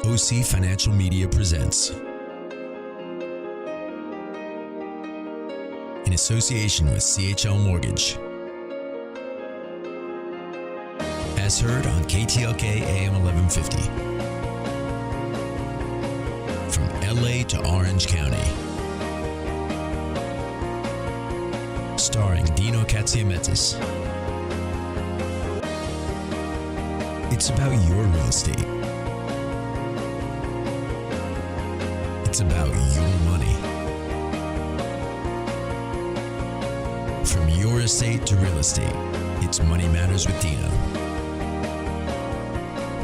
OC Financial Media presents, in association with CHL Mortgage, as heard on KTLK AM1150, from LA to Orange County, starring Dino Katsiametis. It's about your real estate. It's about your money. From your estate to real estate, it's Money Matters with Dino.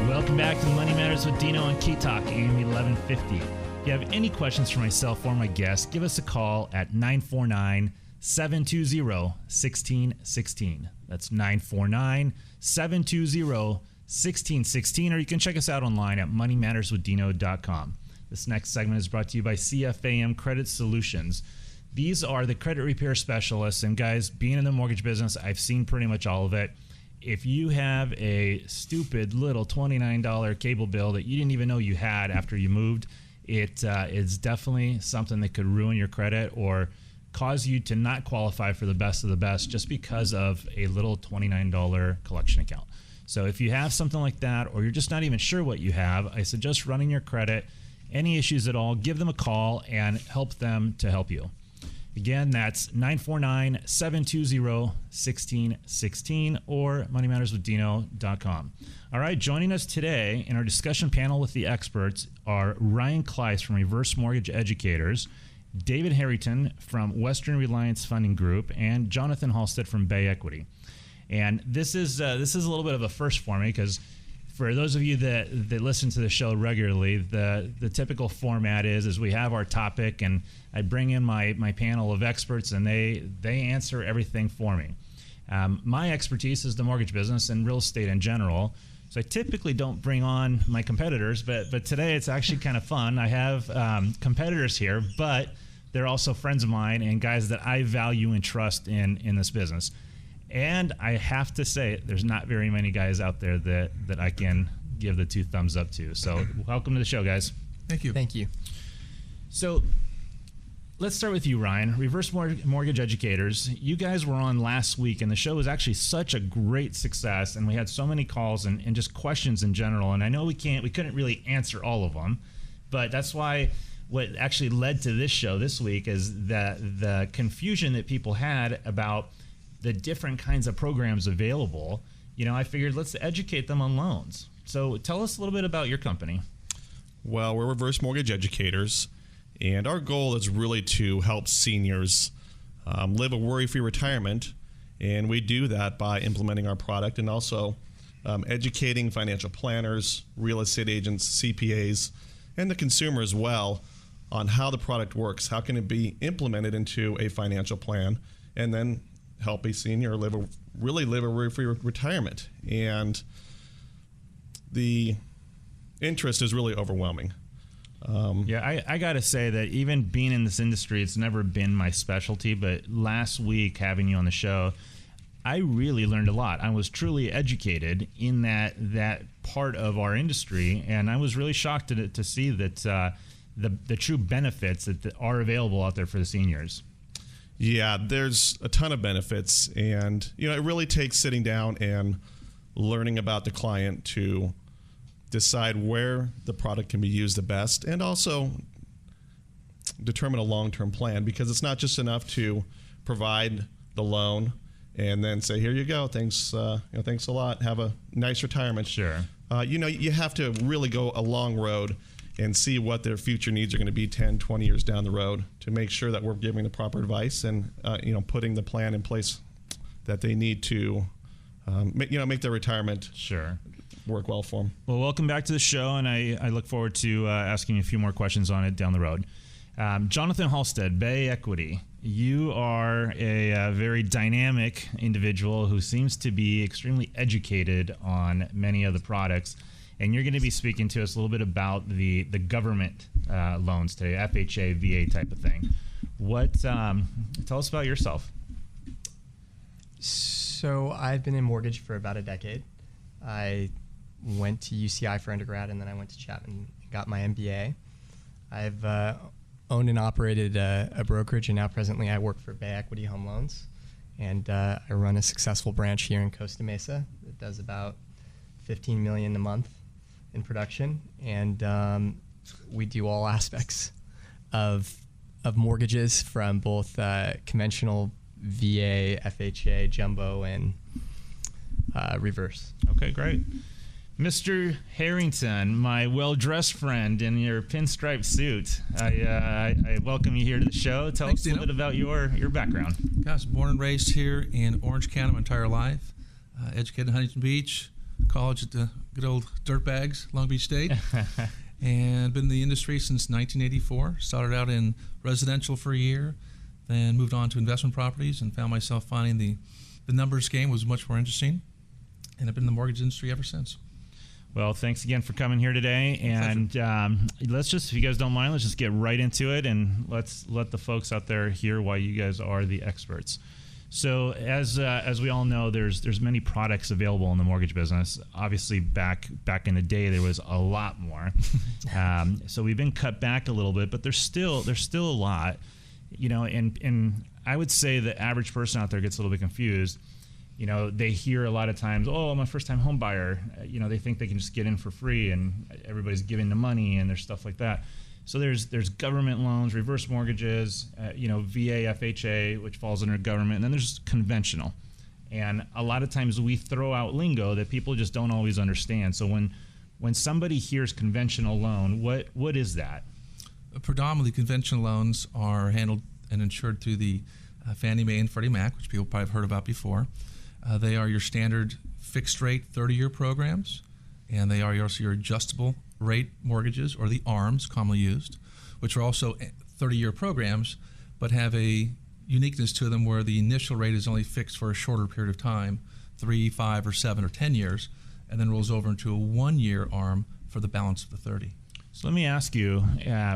Welcome back to Money Matters with Dino on Key Talk AM1150. If you have any questions for myself or my guest, give us a call at 949-720-1616. That's 949-720-1616, or you can check us out online at moneymatterswithdino.com. This next segment is brought to you by CFAM Credit Solutions. These are the credit repair specialists, and guys, being in the mortgage business, I've seen pretty much all of it. If you have a stupid little $29 cable bill that you didn't even know you had after you moved, it is definitely something that could ruin your credit or cause you to not qualify for the best of the best just because of a little $29 collection account. So if you have something like that, or you're just not even sure what you have, I suggest running your credit. Any issues at all, give them a call and help them to help you. Again, that's 949-720-1616 or moneymatterswithdino.com. All right, joining us today in our discussion panel with the experts are Ryan Kleis from Reverse Mortgage Educators, David Harrington from Western Reliance Funding Group, and Jonathan Hallstead from Bay Equity. And this is a little bit of a first for me because for those of you that listen to the show regularly, the typical format is we have our topic and I bring in my panel of experts and they answer everything for me. My expertise is the mortgage business and real estate in general, so I typically don't bring on my competitors, but today it's actually kind of fun. I have competitors here, but they're also friends of mine and guys that I value and trust in this business. And I have to say, there's not very many guys out there that I can give the two thumbs up to. So welcome to the show, guys. Thank you. Thank you. So let's start with you, Ryan. Reverse Mortgage Educators. You guys were on last week, and the show was actually such a great success, and we had so many calls and just questions in general. And I know we couldn't really answer all of them, but that's why what actually led to this show this week is that the confusion that people had about the different kinds of programs available. You know, I figured let's educate them on loans. So tell us a little bit about your company. Well, we're Reverse Mortgage Educators, and our goal is really to help seniors live a worry-free retirement, and we do that by implementing our product and also educating financial planners, real estate agents, CPAs, and the consumer as well on how the product works, how can it be implemented into a financial plan, and then help a senior really live a worry-free retirement. And the interest is really overwhelming. I got to say that even being in this industry, it's never been my specialty, but last week having you on the show, I really learned a lot. I was truly educated in that part of our industry, and I was really shocked to see that the true benefits that are available out there for the seniors. Yeah, there's a ton of benefits, and it really takes sitting down and learning about the client to decide where the product can be used the best, and also determine a long-term plan, because it's not just enough to provide the loan and then say, here you go, thanks a lot, have a nice retirement. Sure. You have to really go a long road and see what their future needs are going to be 10, 20 years down the road to make sure that we're giving the proper advice and putting the plan in place that they need to make their retirement work well for them. Well, welcome back to the show, and I look forward to asking you a few more questions on it down the road. Jonathan Hallstead, Bay Equity. You are a very dynamic individual who seems to be extremely educated on many of the products. And you're going to be speaking to us a little bit about the government loans today, FHA, VA type of thing. Tell us about yourself. So I've been in mortgage for about a decade. I went to UCI for undergrad, and then I went to Chapman got my MBA. I've owned and operated a brokerage, and now presently I work for Bay Equity Home Loans. And I run a successful branch here in Costa Mesa that does about $15 million a month in production. And we do all aspects of mortgages, from both conventional VA, FHA, jumbo, and reverse. Okay, great. Mr. Harrington, my well-dressed friend in your pinstripe suit, I welcome you here to the show. Tell us a little bit about your background. Gosh, born and raised here in Orange County my entire life. Educated in Huntington Beach, college at the good old Dirtbags, Long Beach State. And been in the industry since 1984. Started out in residential for a year, then moved on to investment properties, and found myself finding the numbers game was much more interesting. And I've been in the mortgage industry ever since. Well, thanks again for coming here today. And let's just, if you guys don't mind, let's just get right into it, and let's let the folks out there hear why you guys are the experts. So as we all know, there's many products available in the mortgage business. Obviously, back in the day, there was a lot more. So we've been cut back a little bit, but there's still a lot. And I would say the average person out there gets a little bit confused. They hear a lot of times, "Oh, I'm a first-time home buyer." They think they can just get in for free, and everybody's giving the money, and there's stuff like that. So there's government loans, reverse mortgages, VA, FHA, which falls under government, and then there's conventional. And a lot of times we throw out lingo that people just don't always understand. So when somebody hears conventional loan, what is that? Predominantly, conventional loans are handled and insured through the Fannie Mae and Freddie Mac, which people probably have heard about before. They are your standard fixed-rate 30-year programs, and they are also your adjustable rate mortgages, or the ARMs, commonly used, which are also 30-year programs, but have a uniqueness to them where the initial rate is only fixed for a shorter period of time, 3, 5, or 7, or 10 years, and then rolls over into a 1-year ARM for the balance of the 30. So let me ask you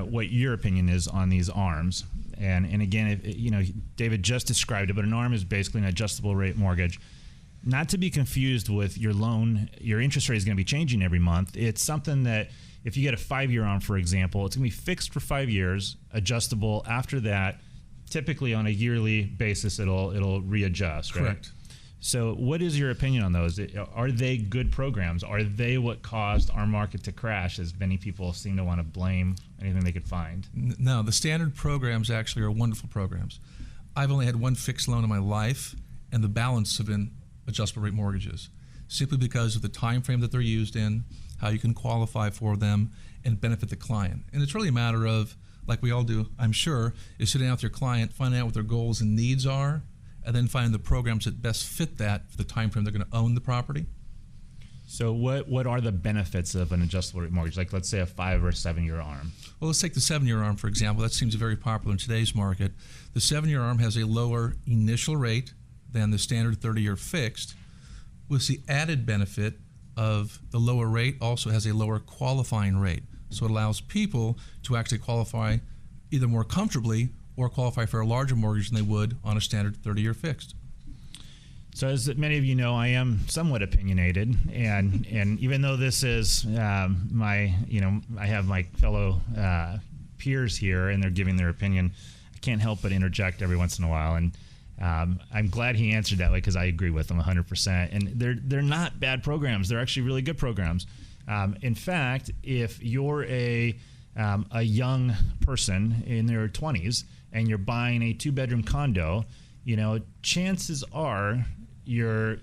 what your opinion is on these ARMs. And again, David just described it, but an ARM is basically an adjustable rate mortgage. Not to be confused with your loan, your interest rate is going to be changing every month. It's something that if you get a 5-year ARM, for example, it's going to be fixed for 5 years, adjustable after that. Typically on a yearly basis, it'll readjust, right? Correct. So what is your opinion on those? Are they good programs? Are they what caused our market to crash, as many people seem to want to blame anything they could find? No, the standard programs actually are wonderful programs. I've only had one fixed loan in my life, and the balance have been adjustable rate mortgages, simply because of the time frame that they're used in, how you can qualify for them, and benefit the client. And it's really a matter of, like we all do, I'm sure, is sitting down with your client, finding out what their goals and needs are, and then finding the programs that best fit that for the time frame they're going to own the property. So what are the benefits of an adjustable rate mortgage? Like, let's say a 5 or 7-year ARM. Well, let's take the 7-year ARM, for example. That seems very popular in today's market. The 7-year ARM has a lower initial rate than the standard 30-year fixed, with the added benefit of the lower rate also has a lower qualifying rate. So it allows people to actually qualify either more comfortably or qualify for a larger mortgage than they would on a standard 30-year fixed. So as many of you know, I am somewhat opinionated, and even though this is I have my fellow peers here, and they're giving their opinion, I can't help but interject every once in a while. And I'm glad he answered that way, because I agree with him 100%. And they're not bad programs; they're actually really good programs. In fact, if you're a young person in their 20s and you're buying a 2-bedroom condo, chances are you're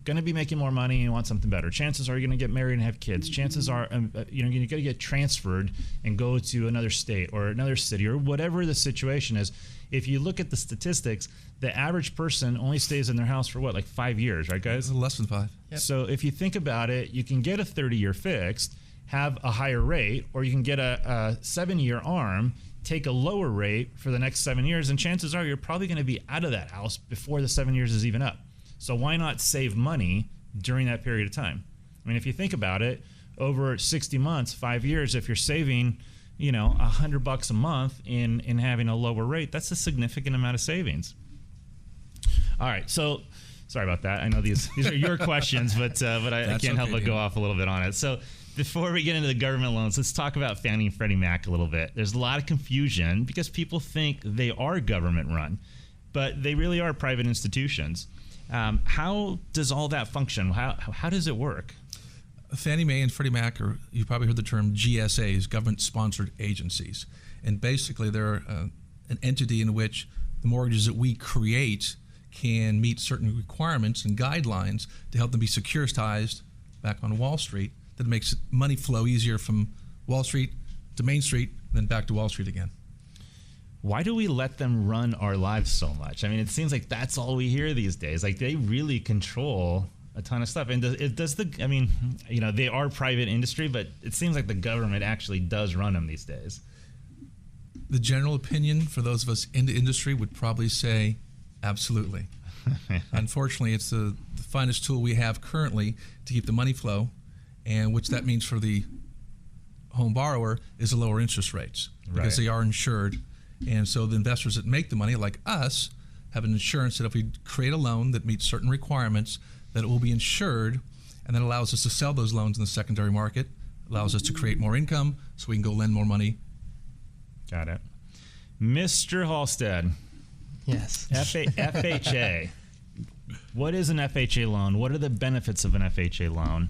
going to be making more money and you want something better. Chances are you're going to get married and have kids. Chances are you're going to get transferred and go to another state or another city or whatever the situation is. If you look at the statistics, the average person only stays in their house for like 5 years, right, guys? Less than 5. Yep. So if you think about it, you can get a 30-year fixed, have a higher rate, or you can get a 7-year ARM, take a lower rate for the next 7 years, and chances are you're probably going to be out of that house before the 7 years is even up. So why not save money during that period of time? I mean, if you think about it, over 60 months, 5 years, if you're saving, $100 a month in having a lower rate, that's a significant amount of savings. All right, so sorry about that. I know these are your questions, but I can't help but go off a little bit on it. So Before we get into the government loans, let's talk about Fannie and Freddie Mac a little bit. There's a lot of confusion because people think they are government run, but they really are private institutions. How does all that function? How does it work? Fannie Mae and Freddie Mac are, you probably heard the term GSAs, government-sponsored agencies. And basically they're an entity in which the mortgages that we create can meet certain requirements and guidelines to help them be securitized back on Wall Street. That makes money flow easier from Wall Street to Main Street, then back to Wall Street again. Why do we let them run our lives so much? I mean, it seems like that's all we hear these days. Like, they really control a ton of stuff. And they are private industry, but it seems like the government actually does run them these days. The general opinion for those of us in the industry would probably say absolutely. Unfortunately, it's the finest tool we have currently to keep the money flow, and which that means for the home borrower is the lower interest rates because they are insured. And so the investors that make the money, like us, have an insurance that if we create a loan that meets certain requirements, that it will be insured, and that allows us to sell those loans in the secondary market, allows us to create more income so we can go lend more money. Got it. Mr. Hallstead. Yes. FHA. What is an FHA loan? What are the benefits of an FHA loan?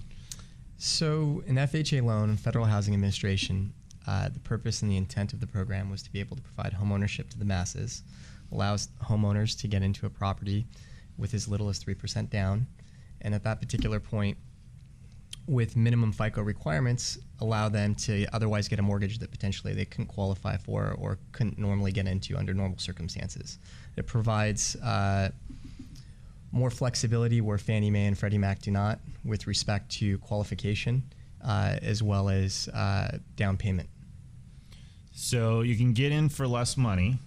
So an FHA loan, Federal Housing Administration, the purpose and the intent of the program was to be able to provide home ownership to the masses, allows homeowners to get into a property with as little as 3% down, and at that particular point, with minimum FICO requirements, allow them to otherwise get a mortgage that potentially they couldn't qualify for or couldn't normally get into under normal circumstances. It provides more flexibility where Fannie Mae and Freddie Mac do not with respect to qualification as well as down payment. So you can get in for less money,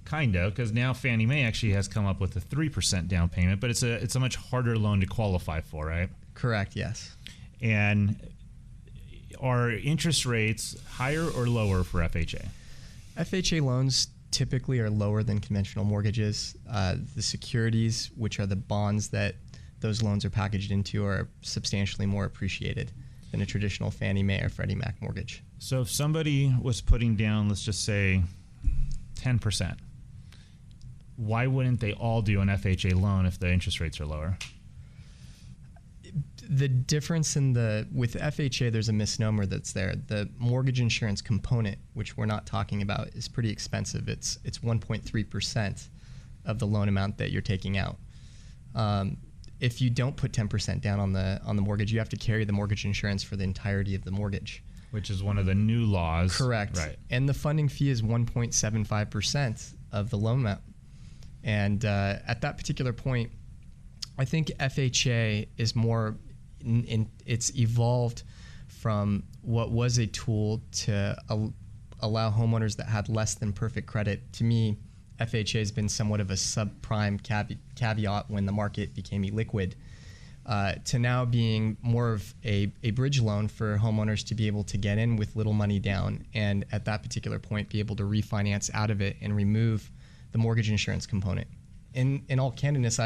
kind of, because now Fannie Mae actually has come up with a 3% down payment, but it's a much harder loan to qualify for, right? Correct, yes. And are interest rates higher or lower for FHA? FHA loans typically are lower than conventional mortgages. The securities, which are the bonds that those loans are packaged into, are substantially more appreciated than a traditional Fannie Mae or Freddie Mac mortgage. So if somebody was putting down, let's just say, 10%, why wouldn't they all do an FHA loan if the interest rates are lower? The difference with FHA, there's a misnomer that's there. The mortgage insurance component, which we're not talking about, is pretty expensive. It's 1.3% of the loan amount that you're taking out. If you don't put 10% down on the mortgage, you have to carry the mortgage insurance for the entirety of the mortgage. Which is one of the new laws. Correct. Right. And the funding fee is 1.75% of the loan amount. And at that particular point, I think FHA is more, it's evolved from what was a tool to allow homeowners that had less than perfect credit. To me, FHA has been somewhat of a subprime caveat when the market became illiquid, to now being more of a bridge loan for homeowners to be able to get in with little money down, and at that particular point be able to refinance out of it and remove the mortgage insurance component. In all candidness,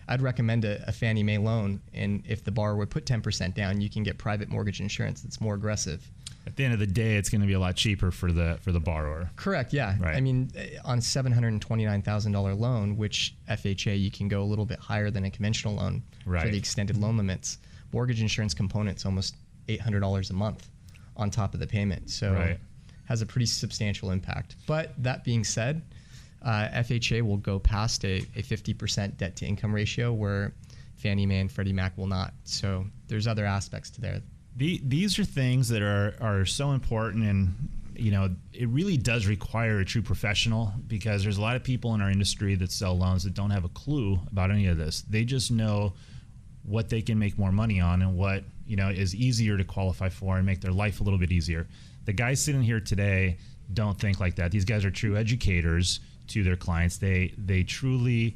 I'd recommend a Fannie Mae loan, and if the borrower would put 10% down, you can get private mortgage insurance that's more aggressive. At the end of the day, it's going to be a lot cheaper for the borrower. Correct, yeah. Right. I mean, on a $729,000 loan, which FHA, you can go a little bit higher than a conventional loan for the extended loan limits. Mortgage insurance component's almost $800 a month on top of the payment, so has a pretty substantial impact. But that being said, FHA will go past a 50% debt to income ratio where Fannie Mae and Freddie Mac will not. So there's other aspects to there. These are things that are so important, and it really does require a true professional, because there's a lot of people in our industry that sell loans that don't have a clue about any of this. They just know what they can make more money on and what is easier to qualify for and make their life a little bit easier. The guys sitting here today don't think like that. These guys are true educators to their clients. They truly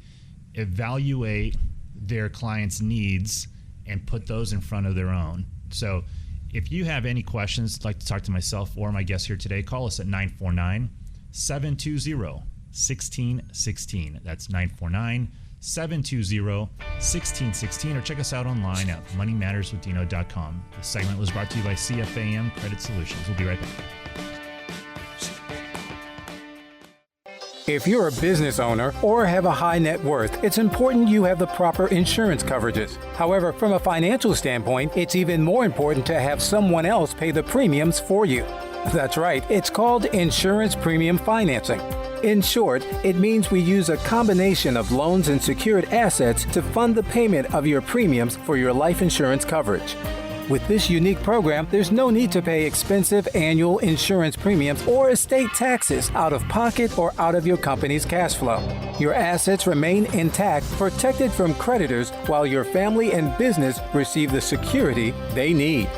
evaluate their clients' needs and put those in front of their own. So if you have any questions, like to talk to myself or my guest here today, call us at 949-720-1616. That's 720-1616, or check us out online at moneymatterswithdino.com. This segment was brought to you by CFAM Credit Solutions. We'll be right back. If you're a business owner or have a high net worth, it's important you have the proper insurance coverages. However, from a financial standpoint, it's even more important to have someone else pay the premiums for you. That's right, it's called insurance premium financing. In short, it means we use a combination of loans and secured assets to fund the payment of your premiums for your life insurance coverage. With this unique program, there's no need to pay expensive annual insurance premiums or estate taxes out of pocket or out of your company's cash flow. Your assets remain intact, protected from creditors, while your family and business receive the security they need.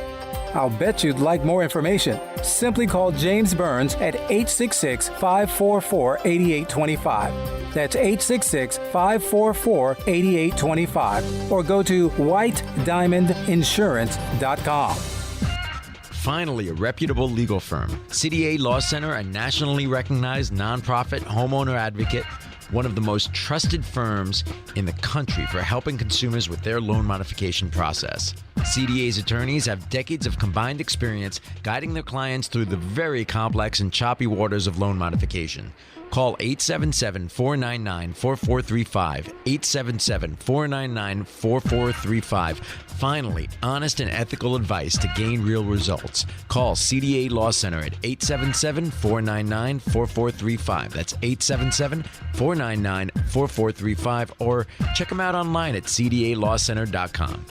I'll bet you'd like more information. Simply call James Burns at 866-544-8825. That's 866-544-8825. Or go to whitediamondinsurance.com. Finally, a reputable legal firm. CDA Law Center, a nationally recognized nonprofit homeowner advocate, one of the most trusted firms in the country for helping consumers with their loan modification process. CDA's attorneys have decades of combined experience guiding their clients through the very complex and choppy waters of loan modification. Call 877-499-4435, 877-499-4435. Finally, honest and ethical advice to gain real results. Call CDA Law Center at 877-499-4435. That's 877-499-4435, or check them out online at cdalawcenter.com.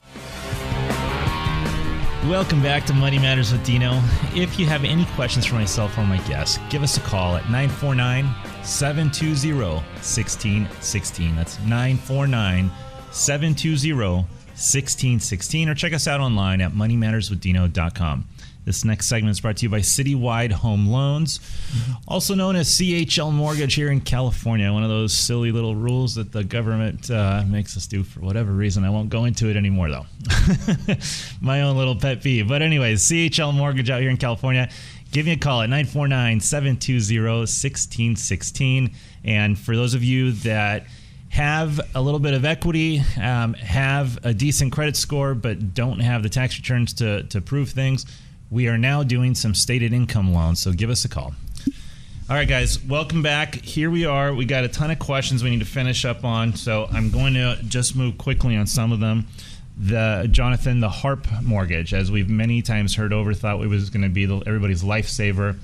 Welcome back to Money Matters with Dino. If you have any questions for myself or my guests, give us a call at 949-720-1616. That's 949-720-1616, or check us out online at moneymatterswithdino.com. This next segment is brought to you by Citywide Home Loans, also known as CHL Mortgage here in California. One of those silly little rules that the government makes us do for whatever reason. I won't go into it anymore, though. My own little pet peeve. But anyways, CHL Mortgage out here in California. Give me a call at 949-720-1616. And for those of you that have a little bit of equity, have a decent credit score, but don't have the tax returns to prove things, we are now doing some stated income loans, so give us a call. All right, guys, welcome back. Here we are. We got a ton of questions we need to finish up on, so I'm going to just move quickly on some of them. Jonathan, the HARP mortgage, as we've many times heard over, thought it was going to be everybody's lifesaver.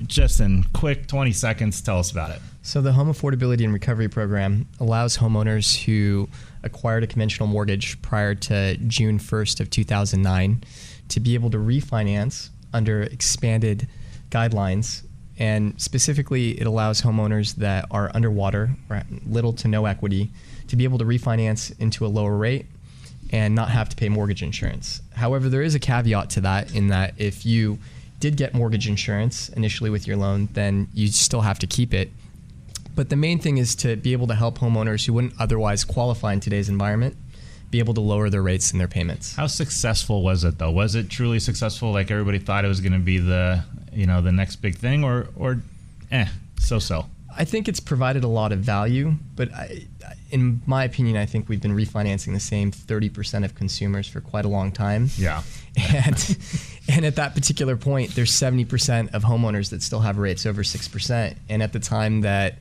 Just in quick 20 seconds, tell us about it. So the Home Affordability and Recovery Program allows homeowners who acquired a conventional mortgage prior to June 1st of 2009 to be able to refinance under expanded guidelines. And specifically, it allows homeowners that are underwater or little to no equity to be able to refinance into a lower rate and not have to pay mortgage insurance. However, there is a caveat to that, in that if you did get mortgage insurance initially with your loan, then you still have to keep it. But the main thing is to be able to help homeowners who wouldn't otherwise qualify in today's environment be able to lower their rates and their payments. How successful was it, though? Was it truly successful, like everybody thought it was going to be the next big thing, or so-so? I think it's provided a lot of value, but in my opinion, I think we've been refinancing the same 30% of consumers for quite a long time. Yeah. And at that particular point, there's 70% of homeowners that still have rates over 6%. And at the time that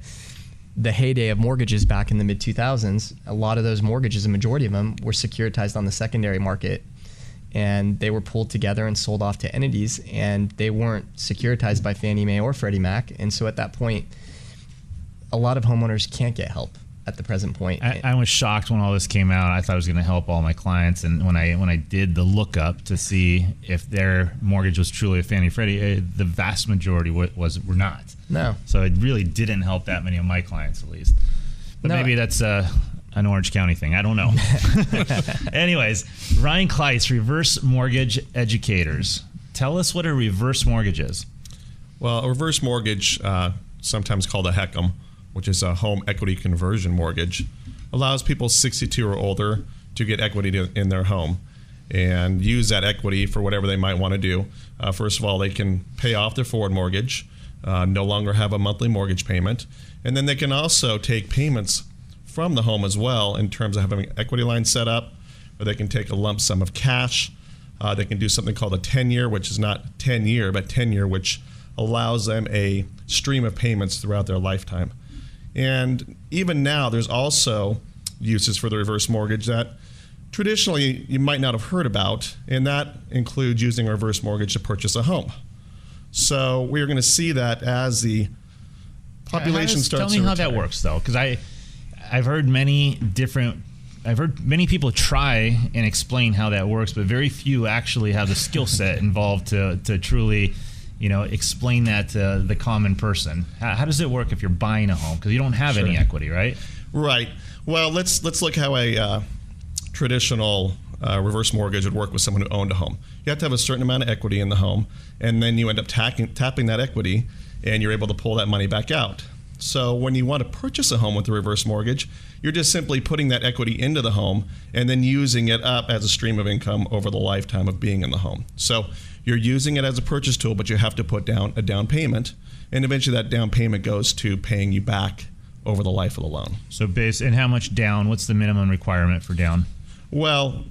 the heyday of mortgages back in the mid-2000s, a lot of those mortgages, a majority of them, were securitized on the secondary market. And they were pulled together and sold off to entities, and they weren't securitized by Fannie Mae or Freddie Mac. And so at that point, a lot of homeowners can't get help at the present point. I was shocked when all this came out. I thought it was going to help all my clients, and when I did the lookup to see if their mortgage was truly a Fannie Freddie, the vast majority were not. No. So it really didn't help that many of my clients, at least. But maybe that's an Orange County thing. I don't know. Anyways, Ryan Kleis, Reverse Mortgage Educators. Tell us what a reverse mortgage is. Well, a reverse mortgage, sometimes called a HECM, which is a home equity conversion mortgage, allows people 62 or older to get equity in their home and use that equity for whatever they might want to do. First of all, they can pay off their forward mortgage, no longer have a monthly mortgage payment, and then they can also take payments from the home as well in terms of having an equity line set up, or they can take a lump sum of cash. They can do something called a 10-year, which is not 10-year, but 10-year, which allows them a stream of payments throughout their lifetime. And even now, there's also uses for the reverse mortgage that traditionally you might not have heard about, and that includes using a reverse mortgage to purchase a home. So we're going to see that as the population starts to Tell me how retire. that works, though, because I've heard many people try and explain how that works, but very few actually have the skill set involved to truly, explain that to the common person. How does it work if you're buying a home? Because you don't have any equity, right? Right. Well, let's look how a traditional reverse mortgage would work with someone who owned a home. You have to have a certain amount of equity in the home, and then you end up tapping that equity, and you're able to pull that money back out. So when you want to purchase a home with a reverse mortgage, you're just simply putting that equity into the home and then using it up as a stream of income over the lifetime of being in the home. So you're using it as a purchase tool, but you have to put down a down payment, and eventually that down payment goes to paying you back over the life of the loan. So and how much down? What's the minimum requirement for down? Well,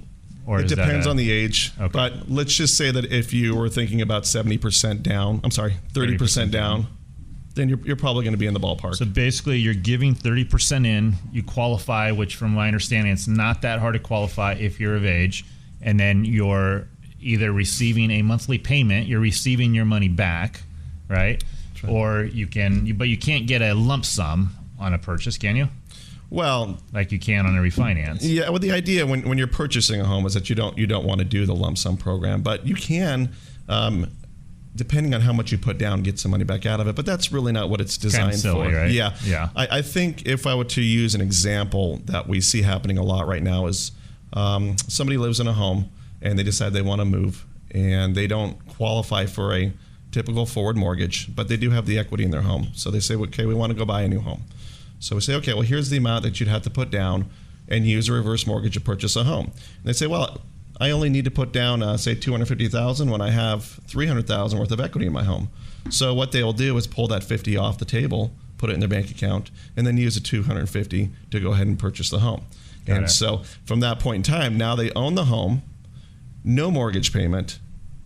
Or it is that depends on the age, Okay. but let's just say that if you were thinking about 70% down, 30% down, then you're probably going to be in the ballpark. So basically, you're giving 30% in. You qualify, which from my understanding, it's not that hard to qualify if you're of age. And then you're either receiving a monthly payment, you're receiving your money back, right? Right. Or you can't get a lump sum on a purchase, can you? Well, Like you can on a refinance. yeah. Well, the idea when you're purchasing a home is that you don't want to do the lump sum program, but you can, depending on how much you put down, get some money back out of it. But that's really not what it's designed silly, for. right? Yeah. Yeah. I think if I were to use an example that we see happening a lot right now is somebody lives in a home and they decide they want to move, and they don't qualify for a typical forward mortgage, but they do have the equity in their home. So they say, okay, we want to go buy a new home. So we say, okay, well, here's the amount that you'd have to put down and use a reverse mortgage to purchase a home. And they say, well, I only need to put down, say, $250,000 when I have $300,000 worth of equity in my home. So what they will do is pull that $50 off the table, put it in their bank account, and then use the $250 to go ahead and purchase the home. Got it. So from that point in time, now they own the home, no mortgage payment.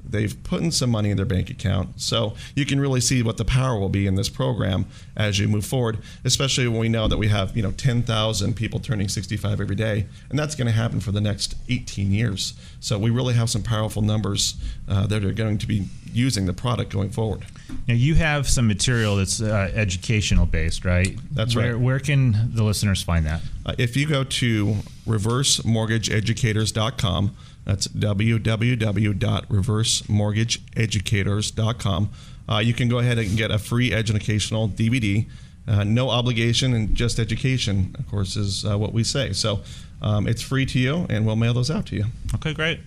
They've put in some money in their bank account. So you can really see what the power will be in this program as you move forward, especially when we know that we have 10,000 people turning 65 every day, and that's going to happen for the next 18 years. So we really have some powerful numbers that are going to be using the product going forward. Now, you have some material that's educational based, right? That's right. Where can the listeners find that? If you go to reversemortgageeducators.com, that's www.reversemortgageeducators.com. You can go ahead and get a free educational DVD. No obligation and just education, of course, is what we say. So it's free to you, and we'll mail those out to you. Okay, great.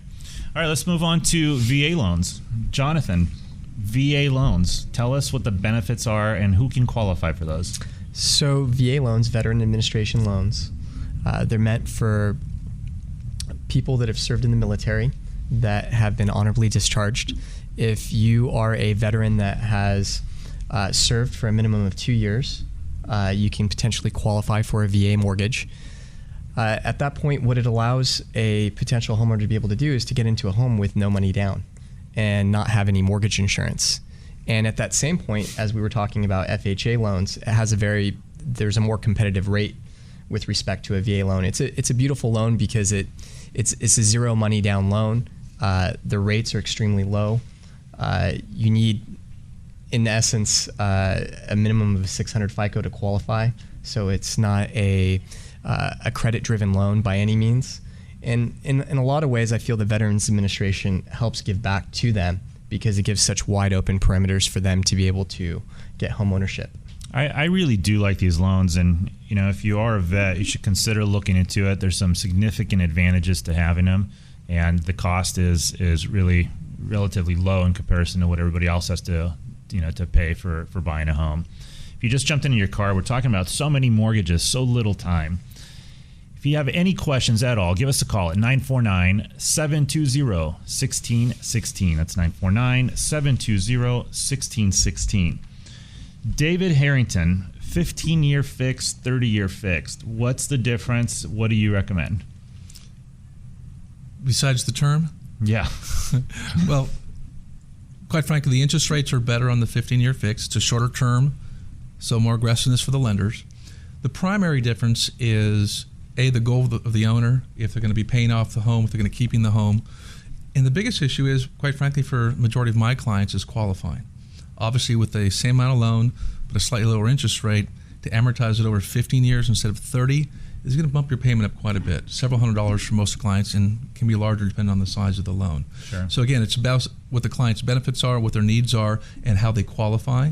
All right, let's move on to VA loans. Jonathan, VA loans. Tell us what the benefits are and who can qualify for those. So VA loans, Veteran Administration loans, they're meant for people that have served in the military that have been honorably discharged. If you are a veteran that has served for a minimum of 2 years, you can potentially qualify for a VA mortgage. At that point, what it allows a potential homeowner to be able to do is to get into a home with no money down and not have any mortgage insurance. And at that same point, as we were talking about FHA loans, it has there's a more competitive rate with respect to a VA loan. It's a beautiful loan because it's a zero money down loan. The rates are extremely low. You need, in essence, a minimum of 600 FICO to qualify. So it's not a credit-driven loan by any means. And in a lot of ways, I feel the Veterans Administration helps give back to them because it gives such wide open parameters for them to be able to get home ownership. I really do like these loans, and if you are a vet, you should consider looking into it. There's some significant advantages to having them, and the cost is really relatively low in comparison to what everybody else has to to pay for buying a home. If you just jumped into your car, we're talking about so many mortgages, so little time. If you have any questions at all, give us a call at 949-720-1616. That's 949-720-1616. David Harrington 15-year fixed, 30-year fixed. What's the difference? What do you recommend? Besides the term? Yeah. Well, quite frankly, the interest rates are better on the 15-year fixed. It's a shorter term, so more aggressiveness for the lenders. The primary difference is, A, the goal of the owner, if they're going to be paying off the home, if they're going to keeping the home. And the biggest issue is, quite frankly, for the majority of my clients, is qualifying. Obviously, with the same amount of loan, but a slightly lower interest rate, to amortize it over 15 years instead of 30 is going to bump your payment up quite a bit, several $100s for most clients, and can be larger depending on the size of the loan. Sure. So again, it's about what the client's benefits are, what their needs are, and how they qualify.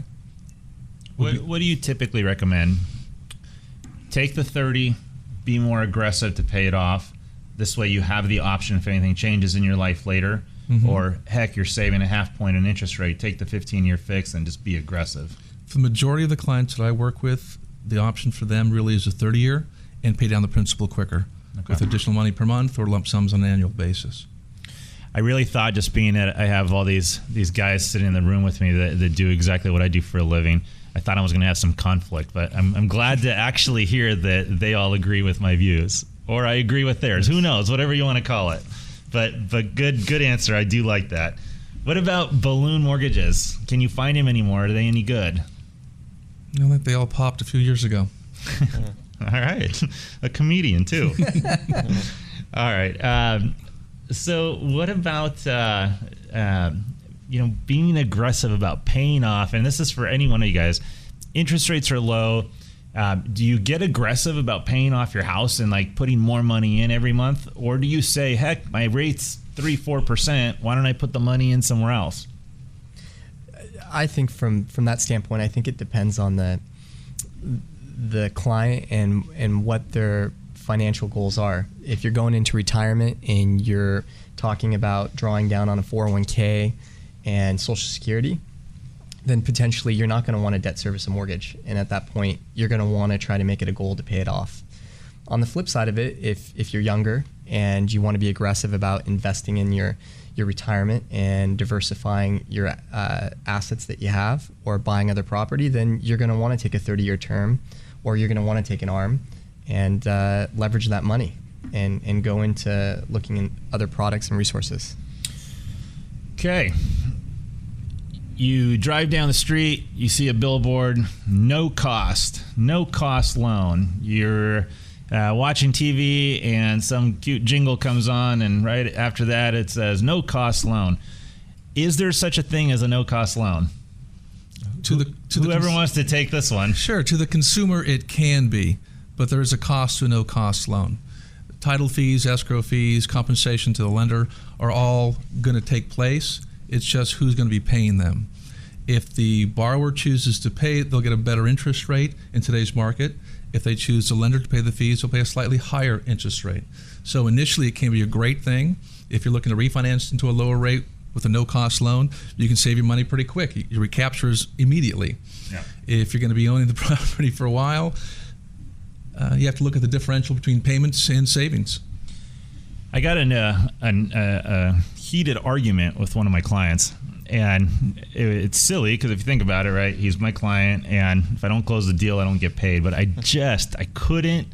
What do you typically recommend? Take the 30, be more aggressive to pay it off. This way you have the option if anything changes in your life later. Mm-hmm. Or, heck, you're saving a half point in interest rate. Take the 15-year fix and just be aggressive. For the majority of the clients that I work with, the option for them really is a 30-year and pay down the principal quicker with additional money per month or lump sums on an annual basis. I really thought, just being that I have all these guys sitting in the room with me that do exactly what I do for a living, I thought I was going to have some conflict, but I'm glad to actually hear that they all agree with my views, or I agree with theirs. Who knows? Whatever you want to call it. But good answer. I do like that. What about balloon mortgages? Can you find them anymore? Are they any good? I think they all popped a few years ago. All right. A comedian, too. All right. So what about, being aggressive about paying off? And this is for any one of you guys. Interest rates are low. Do you get aggressive about paying off your house and like putting more money in every month? Or do you say, heck, my rate's 3-4%. Why don't I put the money in somewhere else? I think from that standpoint, I think it depends on the client and what their financial goals are. If you're going into retirement and you're talking about drawing down on a 401k and Social Security, then potentially you're not going to want to debt service a mortgage. And at that point, you're going to want to try to make it a goal to pay it off. On the flip side of it, if you're younger and you want to be aggressive about investing in your retirement and diversifying your assets that you have or buying other property, then you're going to want to take a 30-year term, or you're going to want to take an ARM and leverage that money and go into looking at other products and resources. Okay. You drive down the street, you see a billboard, no cost loan. You're watching TV and some cute jingle comes on, and right after that it says no cost loan. Is there such a thing as a no cost loan? Whoever wants to take this one. Sure, to the consumer it can be, but there is a cost to a no cost loan. Title fees, escrow fees, compensation to the lender are all going to take place. It's just who's going to be paying them. If the borrower chooses to pay, they'll get a better interest rate in today's market. If they choose the lender to pay the fees, they'll pay a slightly higher interest rate. So initially, it can be a great thing. If you're looking to refinance into a lower rate with a no-cost loan, you can save your money pretty quick. Your recapture is immediately. Yeah. If you're going to be owning the property for a while, you have to look at the differential between payments and savings. I got in a heated argument with one of my clients, and it's silly because if you think about it, right, he's my client, and if I don't close the deal, I don't get paid. But I couldn't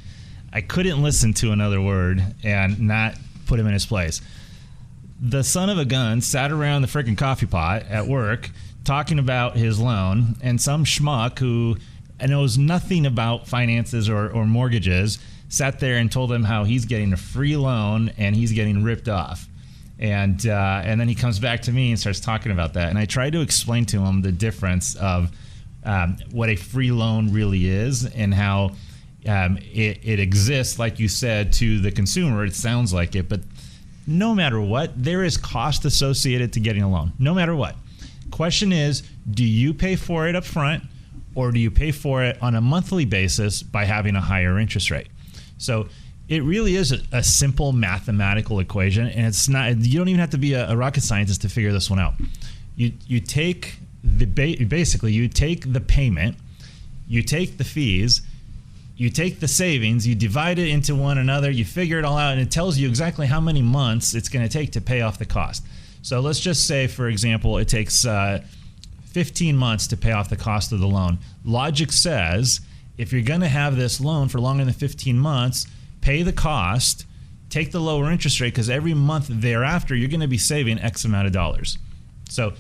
listen to another word and not put him in his place. The son of a gun sat around the freaking coffee pot at work talking about his loan, and some schmuck who knows nothing about finances or mortgages sat there and told him how he's getting a free loan and he's getting ripped off. And then he comes back to me and starts talking about that. And I tried to explain to him the difference of what a free loan really is and how it exists, like you said, to the consumer. It sounds like it, but no matter what, there is cost associated to getting a loan, no matter what. Question is, do you pay for it up front, or do you pay for it on a monthly basis by having a higher interest rate? So it really is a simple mathematical equation, and it's not. You don't even have to be a rocket scientist to figure this one out. You take basically you take the payment, you take the fees, you take the savings, you divide it into one another, you figure it all out, and it tells you exactly how many months it's going to take to pay off the cost. So let's just say, for example, it takes 15 months to pay off the cost of the loan. Logic says if you're going to have this loan for longer than 15 months, pay the cost, take the lower interest rate, because every month thereafter, you're going to be saving X amount of dollars. So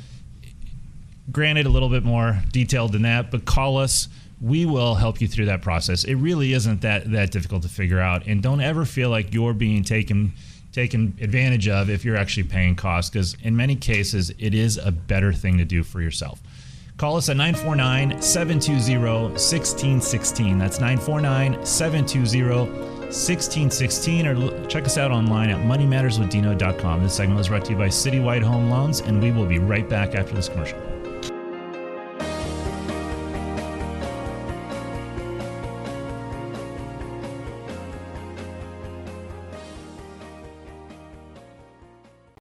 granted, a little bit more detailed than that, but call us. We will help you through that process. It really isn't that difficult to figure out. And don't ever feel like you're being taken advantage of if you're actually paying costs, because in many cases, it is a better thing to do for yourself. Call us at 949-720-1616. That's 949-720-1616, or check us out online at moneymatterswithdino.com. This segment was brought to you by Citywide Home Loans, and we will be right back after this commercial.